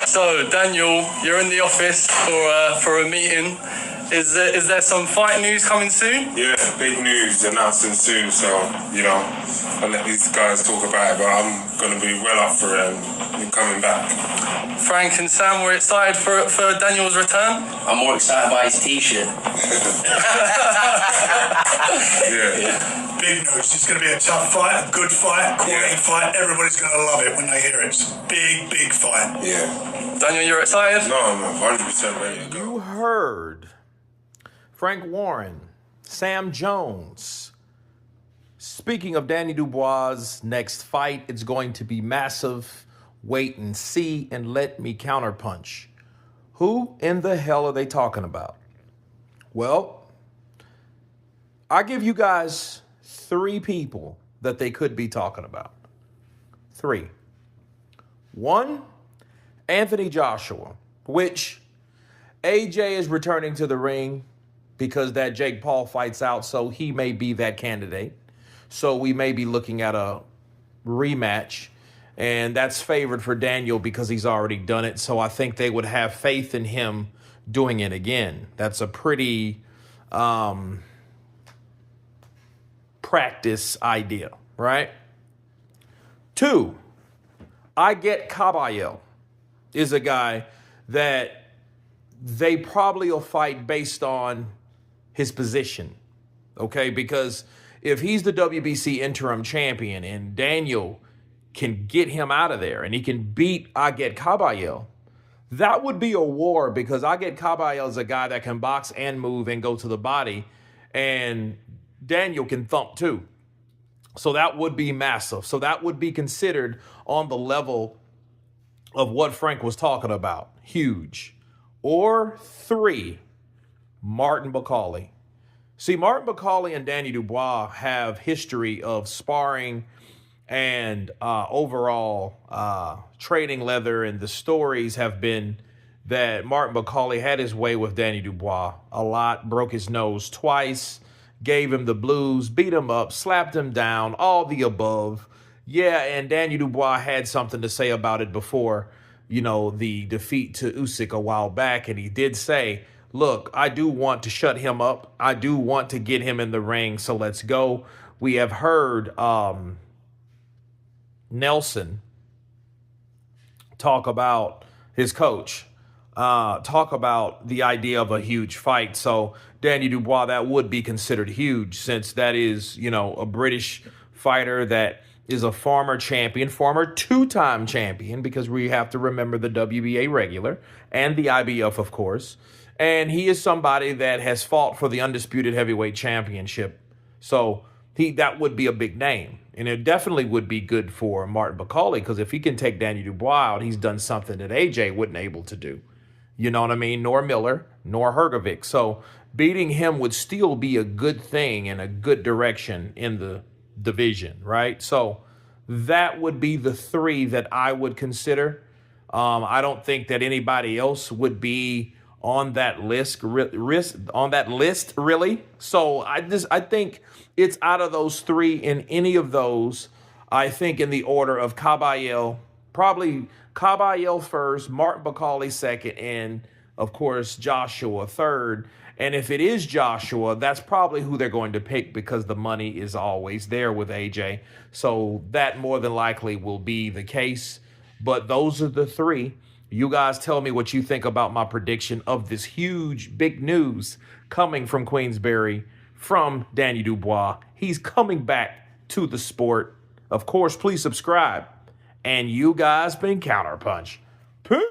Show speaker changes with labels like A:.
A: So, Daniel, you're in the office for a meeting. Is there some fight news coming soon?
B: Yeah, big news announcing soon. So, I'll let these guys talk about it, but I'm going to be well up for it and coming back.
A: Frank and Sam were excited for Daniel's return.
C: I'm more excited by his t-shirt.
B: Yeah.
D: Big news. It's going to be a tough fight, a good fight, quality fight. Everybody's going to love it when they hear it. It's a big, big fight.
B: Yeah.
A: Daniel, you're excited?
B: No, I'm 100% ready to go.
E: You heard Frank Warren, Sam Jones. Speaking of Danny Dubois' next fight, it's going to be massive. Wait and see and let me counterpunch. Who in the hell are they talking about? Well, I give you guys 3 people that they could be talking about. 3. 1, Anthony Joshua, which AJ is returning to the ring because that Jake Paul fight's out, so he may be that candidate. So we may be looking at a rematch, and that's favored for Daniel because he's already done it. So I think they would have faith in him doing it again. That's a pretty practice idea, right? 2, I get Caballero is a guy that they probably will fight based on his position, okay? Because if he's the WBC interim champion and Daniel can get him out of there and he can beat Aget Caballero, that would be a war because Aget Caballero is a guy that can box and move and go to the body, and Daniel can thump too. So that would be massive. So that would be considered on the level of what Frank was talking about. Huge. Or 3, Martin Bakali. See, Martin Bakali and Danny Dubois have history of sparring and overall trading leather, and the stories have been that Martin Bakali had his way with Danny Dubois a lot, broke his nose twice, gave him the blues, beat him up, slapped him down, all the above. Yeah, and Danny Dubois had something to say about it before, the defeat to Usyk a while back, and he did say, look, I do want to shut him up. I do want to get him in the ring, so let's go. We have heard Nelson talk about his coach, talk about the idea of a huge fight. So Danny Dubois, that would be considered huge since that is, a British fighter that is a former champion, former 2-time champion, because we have to remember the WBA regular and the IBF, of course. And he is somebody that has fought for the undisputed heavyweight championship. So that would be a big name. And it definitely would be good for Martin Bakali, because if he can take Danny Dubois out, he's done something that AJ wasn't able to do. You know what I mean? Nor Miller, nor Hrgovic. So beating him would still be a good thing and a good direction in the division, right? So that would be the 3 that I would consider. I don't think that anybody else would be on that list, really. So I think it's out of those 3 in any of those. I think in the order of Caballero, probably Caballero first, Martin Bakali second, and of course Joshua third. And if it is Joshua, that's probably who they're going to pick because the money is always there with AJ. So that more than likely will be the case. But those are the 3. You guys tell me what you think about my prediction of this huge, big news coming from Queensberry from Danny Dubois. He's coming back to the sport. Of course, please subscribe. And you guys been Counterpunch.